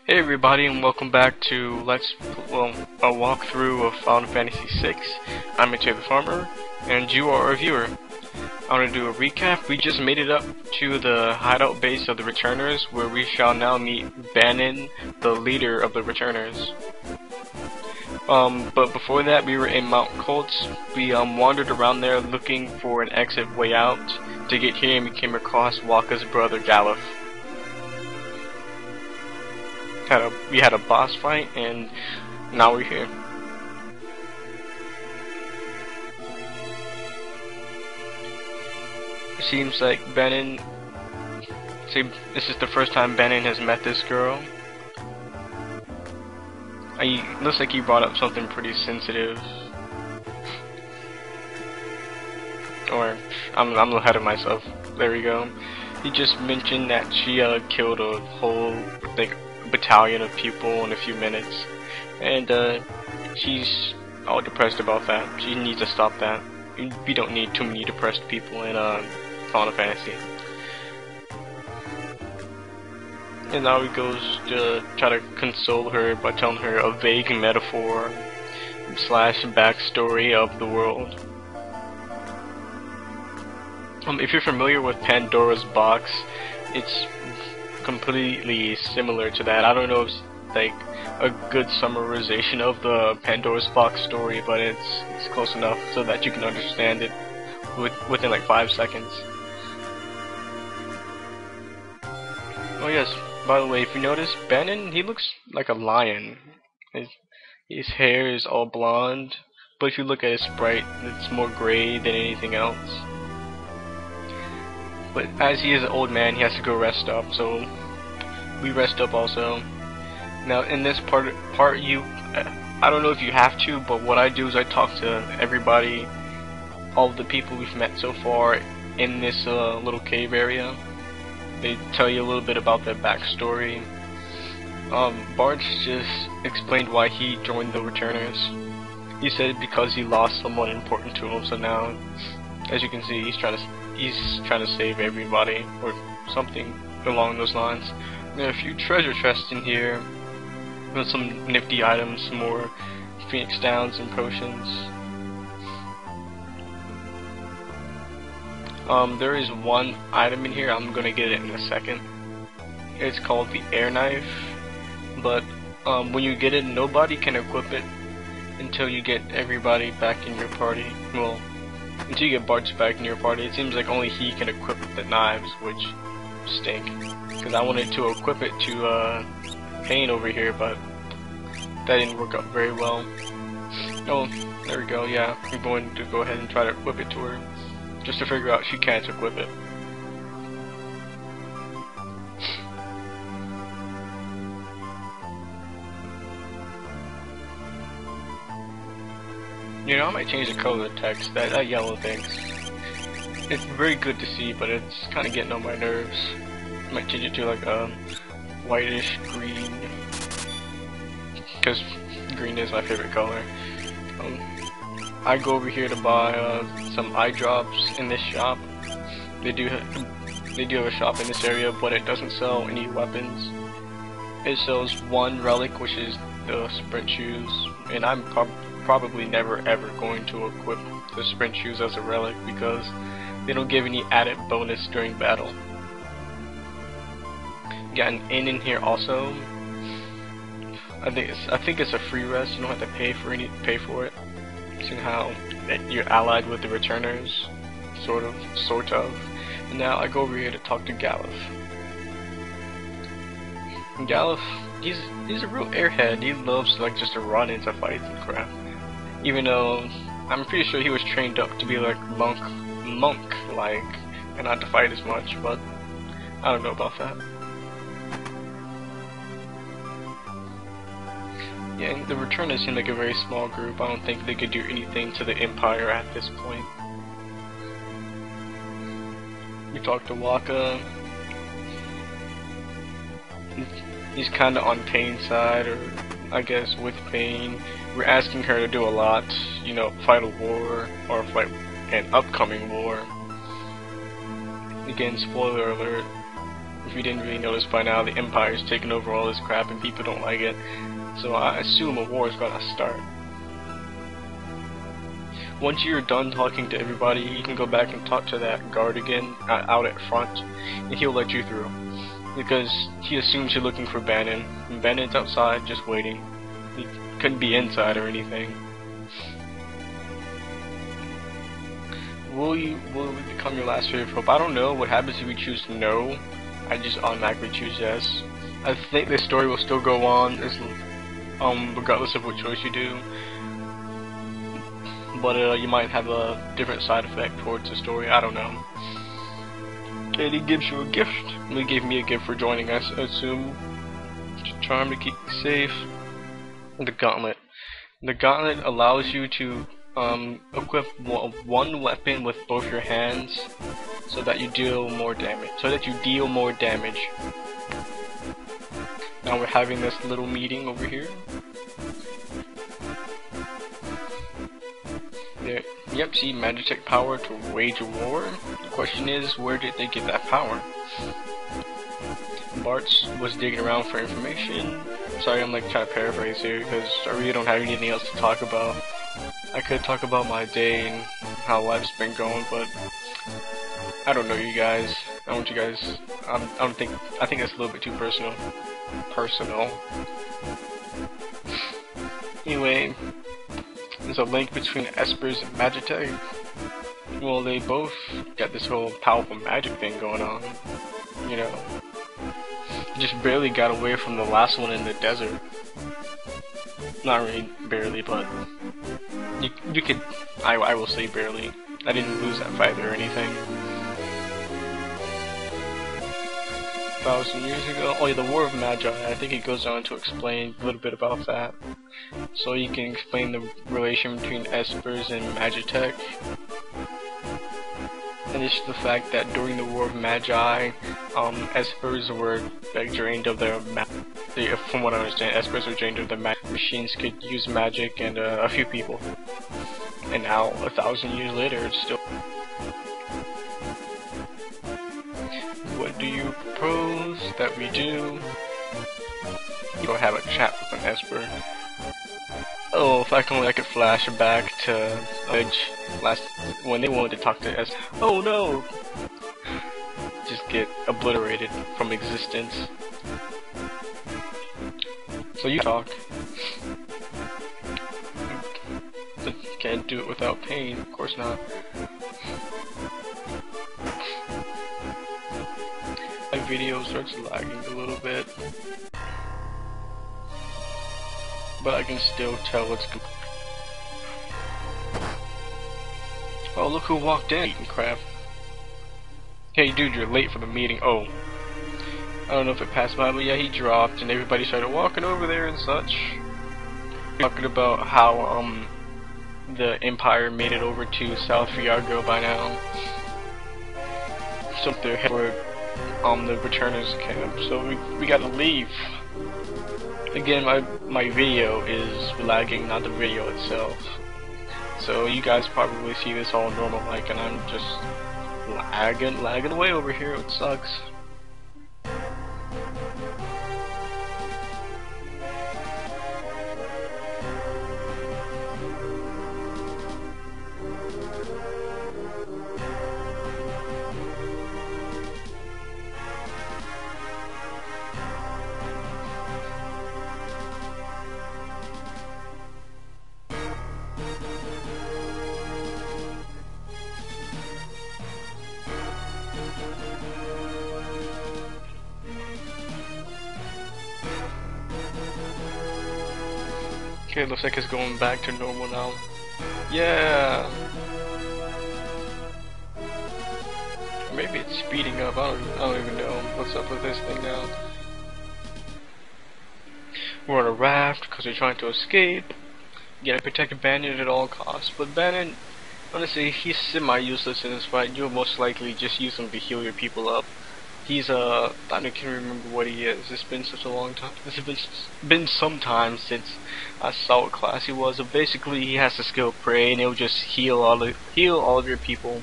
Hey everybody, and welcome back to a walkthrough of Final Fantasy VI. I'm Mitchell the Farmer, and you are a viewer. I want to do a recap. We just made it up to the hideout base of the Returners, where we shall now meet Bannon, the leader of the Returners. But before that, we were in Mount Colts. We wandered around there looking for an exit way out. To get here, and we came across Wakka's brother Galuf. We had a boss fight, and now we're here. It seems like Bannon. This is the first time Bannon has met this girl. Looks like he brought up something pretty sensitive. Or I'm ahead of myself. There we go. He just mentioned that she killed a whole battalion of people in a few minutes, and she's all depressed about that. She needs to stop that. We don't need too many depressed people in Final Fantasy. And now he goes to try to console her by telling her a vague metaphor / backstory of the world. If you're familiar with Pandora's Box, it's completely similar to that. I don't know if it's like a good summarization of the Pandora's Box story, but it's close enough so that you can understand it within like 5 seconds. Oh yes, by the way, if you notice, Bannon, he looks like a lion. His hair is all blonde, but if you look at his sprite, it's more gray than anything else. But as he is an old man, he has to go rest up, so we rest up also. Now in this part I don't know if you have to, but what I do is I talk to everybody, all of the people we've met so far in this little cave area. They tell you a little bit about their backstory. Bart's just explained why he joined the Returners. He said because he lost someone important to him, so now, as you can see, he's trying to save everybody, or something along those lines. There are a few treasure chests in here, with some nifty items, some more Phoenix Downs and potions. There is one item in here, I'm gonna get it in a second. It's called the air knife, but when you get it, nobody can equip it until you get everybody back in your party. Well, until you get Bart's back in your party. It seems like only he can equip the knives, which stink. Because I wanted to equip it to Pain over here, but that didn't work out very well. Oh, there we go, yeah. I'm going to go ahead and try to equip it to her, just to figure out if she can't equip it. You know, I might change the color of the text. That yellow thing. It's very good to see, but it's kind of getting on my nerves. I might change it to like a whitish green, because green is my favorite color. I go over here to buy some eye drops in this shop. They do have a shop in this area, but it doesn't sell any weapons. It sells one relic, which is the sprint shoes, and I'm probably never ever going to equip the sprint shoes as a relic because they don't give any added bonus during battle. Got an inn in here also. I think it's a free rest. You don't have to pay for it. Seeing how you're allied with the Returners, sort of. And now I go over here to talk to Galuf. And Galuf, he's a real airhead. He loves just to run into fights and crap. Even though I'm pretty sure he was trained up to be like monk-like and not to fight as much, but I don't know about that. Yeah, the Returners seem like a very small group. I don't think they could do anything to the Empire at this point. We talked to Wakka. He's kinda on Pain's side, or I guess with Pain. We're asking her to do a lot, you know, fight a war, or fight an upcoming war. Again, spoiler alert, If you didn't really notice by now, the Empire's taken over all this crap and people don't like it. So I assume a war is gonna start. Once you're done talking to everybody, you can go back and talk to that guard again out at front, and he'll let you through. Because he assumes you're looking for Bannon, and Bannon's outside just waiting. He couldn't be inside or anything. Will it become your last favorite hope? I don't know. What happens if you choose no? I just automatically choose yes. I think the story will still go on, regardless of what choice you do. But you might have a different side effect towards the story. I don't know. And he gives you a gift. He gave me a gift for joining us, I assume. Charm to keep you safe. The gauntlet. The gauntlet allows you to equip one weapon with both your hands, so that you deal more damage. Now we're having this little meeting over here. Yep, see, Magitech power to wage a war. The question is, where did they get that power? Bartz was digging around for information. Sorry, I'm like trying to paraphrase here because I really don't have anything else to talk about. I could talk about my day and how life's been going, but I don't know you guys. I want you guys. I think that's a little bit too personal. Anyway, there's a link between Espers and Magitech. Well, they both got this whole powerful magic thing going on. You know, just barely got away from the last one in the desert. Not really barely, but you could. I will say barely. I didn't lose that fight or anything. 1,000 years ago. Oh yeah, the War of Magi. I think it goes on to explain a little bit about that. So you can explain the relation between Espers and Magitech. And it's the fact that during the War of Magi, Espers were like drained of their from what I understand, Espers were drained of their magic. Machines could use magic, and a few people. And now, 1,000 years later, it's still. What do you propose that we do? You don't have a chat with an Esper. Oh, if I could flash back to Edge when they wanted to talk to Esper. Oh no! Just get obliterated from existence. So you talk. Can't do it without pain, of course not. My video starts lagging a little bit, but I can still tell it's good. Oh, look who walked in, eating crap. Hey dude, you're late for the meeting. Oh, I don't know if it passed by, but yeah, he dropped and everybody started walking over there and such. Talking about how the Empire made it over to South Viago by now. So they're headed for the returners camp, so we gotta leave. Again, my video is lagging, not the video itself. So you guys probably see this all normal like, and I'm just lagging away over here. It sucks. Okay, looks like it's going back to normal now. Yeah! Maybe it's speeding up, I don't even know what's up with this thing now. We're on a raft because we're trying to escape. Gotta protect Bannon at all costs, but Bannon, honestly, he's semi-useless in this fight. You'll most likely just use him to heal your people up. He's I can't remember what he is. It's been such a long time. It's been some time since I saw what class he was. So basically, he has the skill Prey, and it'll just heal all of your people.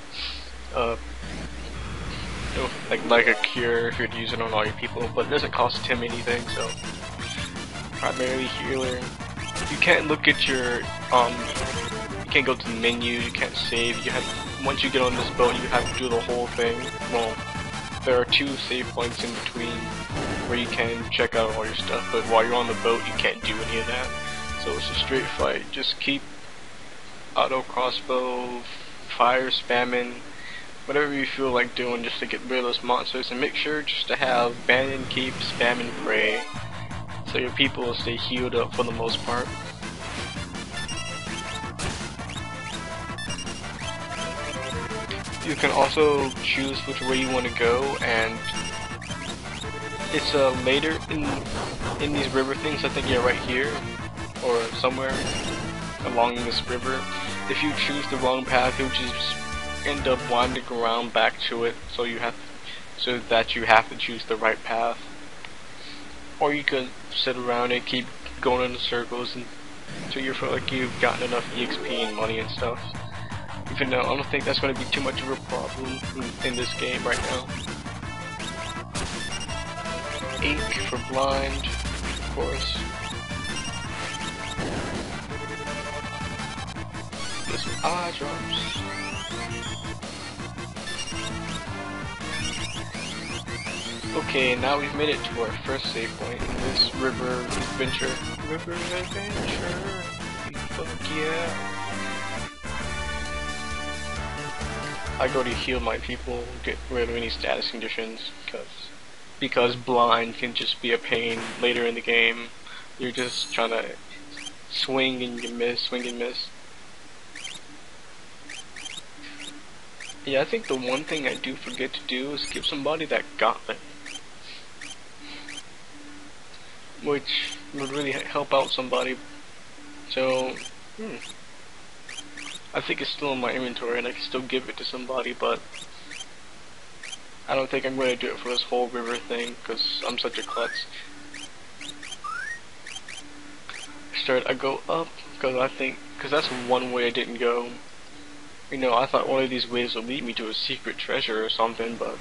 like a cure if you're to use it on all your people, but it doesn't cost him anything, so primarily healer. You can't look at your you can't go to the menu, you can't save, you have once you get on this boat you have to do the whole thing. Well, there are 2 save points in between where you can check out all your stuff, but while you're on the boat you can't do any of that. So it's a straight fight. Just keep auto crossbow, fire spamming, whatever you feel like doing just to get rid of those monsters, and make sure just to have ban and keep, spam and pray, so your people will stay healed up for the most part. You can also choose which way you want to go, and it's later in these river things. I think yeah, right here or somewhere along this river. If you choose the wrong path, you'll just end up winding around back to it. So that you have to choose the right path. Or you could sit around and keep going in circles until you feel like you've gotten enough EXP and money and stuff. Even though I don't think that's going to be too much of a problem in this game right now. Ink for blind, of course. Get some eye drops. Okay, now we've made it to our first save point in this river adventure. River adventure! Fuck yeah! I go to heal my people, get rid of any status conditions, because blind can just be a pain later in the game. You're just trying to swing and you miss, swing and miss. Yeah, I think the one thing I do forget to do is give somebody that gauntlet, which would really help out somebody. So, I think it's still in my inventory and I can still give it to somebody, but I don't think I'm going to do it for this whole river thing because I'm such a klutz. I go up because that's one way I didn't go. You know, I thought one of these ways would lead me to a secret treasure or something, but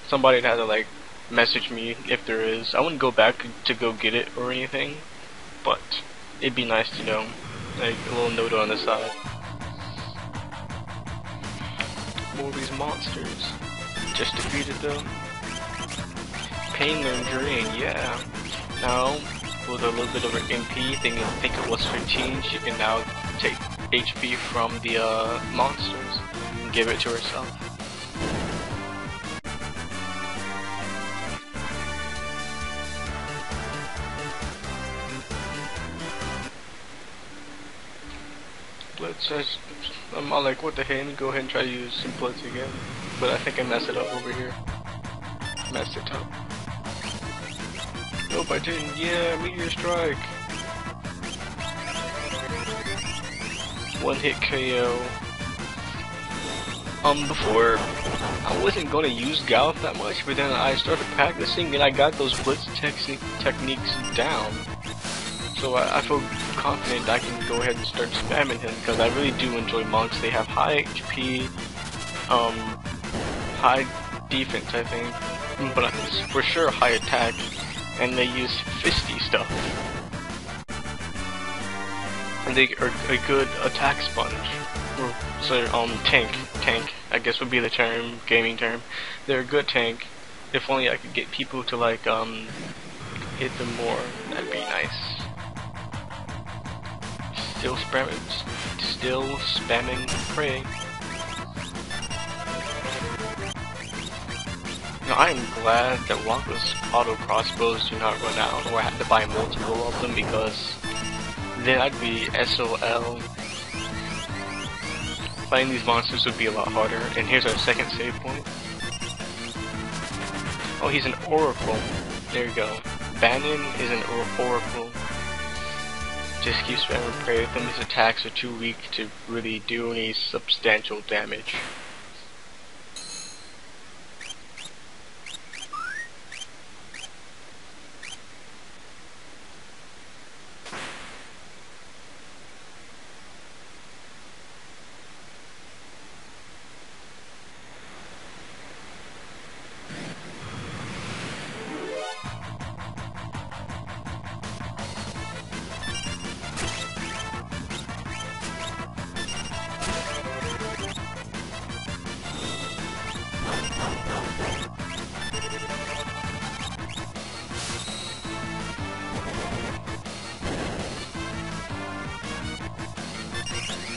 somebody had to like message me if there is. I wouldn't go back to go get it or anything, but it'd be nice to know. Like a little note on the side. More of these monsters. Just defeated them. Pain learned drain, yeah. Now, with a little bit of an MP, I think it was 15, she can now take HP from the monsters and give it to herself. I'm all like, what the heck, go ahead and try to use some blitz again. But I think I messed it up over here. Messed it up. Nope, I didn't. Yeah, meteor strike. One hit KO. Before, I wasn't gonna use Gallop that much, but then I started practicing and I got those blitz techniques down. So I feel confident I can go ahead and start spamming him, because I really do enjoy monks. They have high HP, high defense I think, but for sure high attack, and they use fisty stuff. And they are a good attack sponge. So tank I guess would be the term, gaming term. They're a good tank. If only I could get people to like hit them more, that'd be nice. Still spamming prey. Now I am glad that Waka's auto crossbows do not run out, or I have to buy multiple of them, because then I'd be SOL. Fighting these monsters would be a lot harder. And here's our second save point. Oh, he's an oracle. There you go. Bannon is an oracle. Just keep spamming prey with him. His attacks are too weak to really do any substantial damage.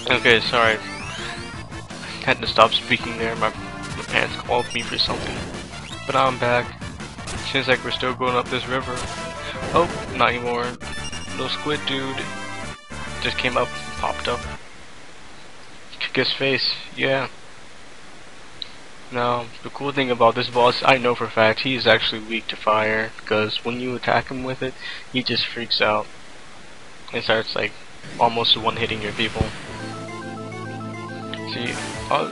Okay, sorry. Had to stop speaking there. My parents called me for something. But I'm back. Seems like we're still going up this river. Oh, not anymore. Little squid dude just came up, popped up. Kick his face. Yeah. Now, the cool thing about this boss, I know for a fact, he is actually weak to fire. Because when you attack him with it, he just freaks out. And starts like almost one-hitting your people. See, I'll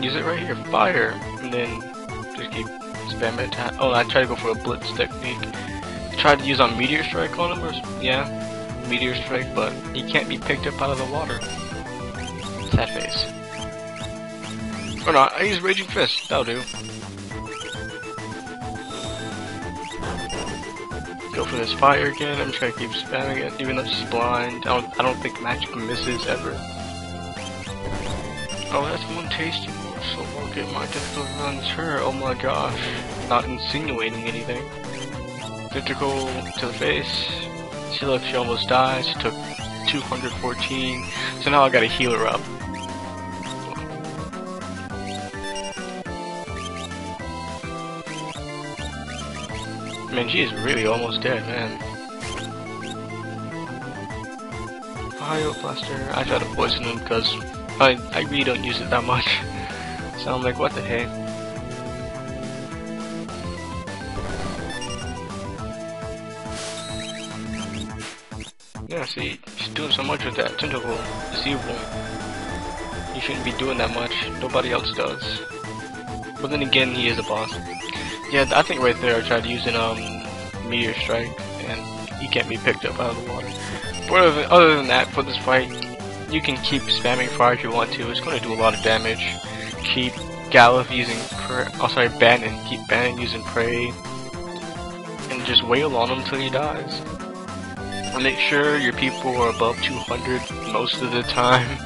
use it right here, fire, and then just keep spamming attack. Oh, I tried to go for a blitz technique. Tried to use on meteor strike on him, or yeah, meteor strike, but he can't be picked up out of the water. Sad face. Or not, I use raging fist. That'll do. Go for this fire again. I'm just gonna keep spamming it, even though she's blind. I don't think magic misses ever. Oh, that's one tasty morsel. I'll get my tentacle runs her. Oh my gosh. Not insinuating anything. Tentacle to the face. See, look, she almost died. She took 214. So now I gotta heal her up. Man, she is really almost dead, man. Fire blaster. I try to poison him because I really don't use it that much. So I'm like, what the heck? Yeah, see, she's doing so much with that tentacle. It's evil. You shouldn't be doing that much. Nobody else does. But then again, he is a boss. Yeah, I think right there I tried using meteor strike, and he can't be picked up out of the water. But other than that, for this fight, you can keep spamming fire if you want to. It's going to do a lot of damage. Keep Gallop using Bannon. Keep Bannon using Prey, and just wail on him until he dies. And make sure your people are above 200 most of the time.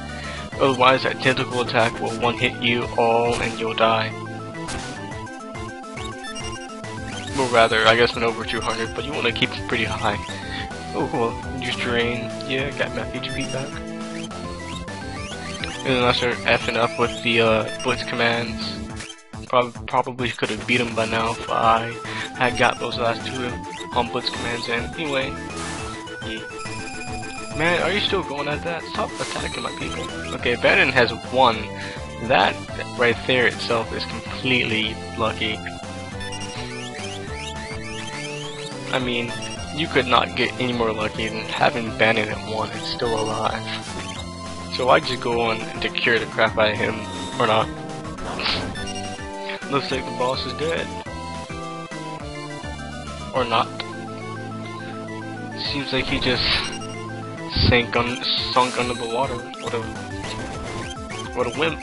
Otherwise, that tentacle attack will one-hit you all, and you'll die. Or rather, I guess when over 200, but you want to keep it pretty high. Oh cool, use Drain. Yeah, got my HP back. And then I started effing up with the Blitz commands. Probably could have beat him by now if I had got those last two Blitz commands in. Anyway. Yeah. Man, are you still going at that? Stop attacking my people. Okay, Bannon has won. That right there itself is completely lucky. I mean, you could not get any more lucky than having Bannon at 1 and still alive. So I just go on to cure the crap out of him, or not. Looks like the boss is dead. Or not. Seems like he just sunk under the water. What a wimp.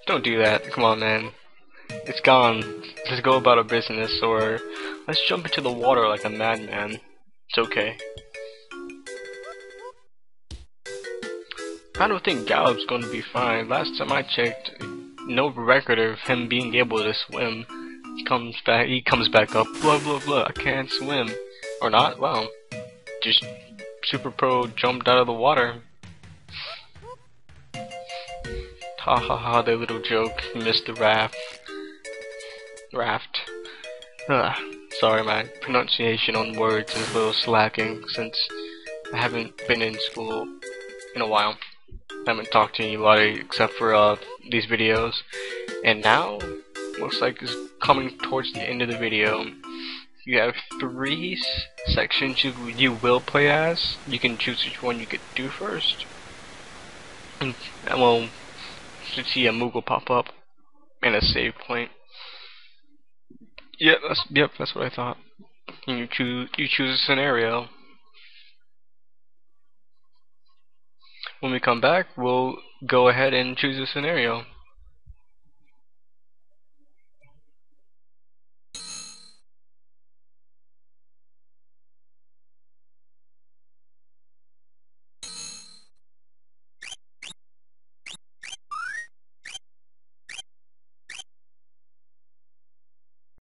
Don't do that. Come on, man. It's gone. Let's go about our business, or let's jump into the water like a madman. It's okay. I don't think Gallop's going to be fine. Last time I checked, no record of him being able to swim. He comes back up. Blah blah blah. I can't swim, or not. Wow. Just super pro jumped out of the water. Ha ha ha, that little joke. You missed the raft. Sorry, my pronunciation on words is a little slacking since I haven't been in school in a while. I haven't talked to anybody except for these videos. And now, looks like it's coming towards the end of the video. You have 3 sections you will play as. You can choose which one you could do first. And well, should see a Moogle pop up and a save point. Yep, that's what I thought. And you choose a scenario. When we come back, we'll go ahead and choose a scenario.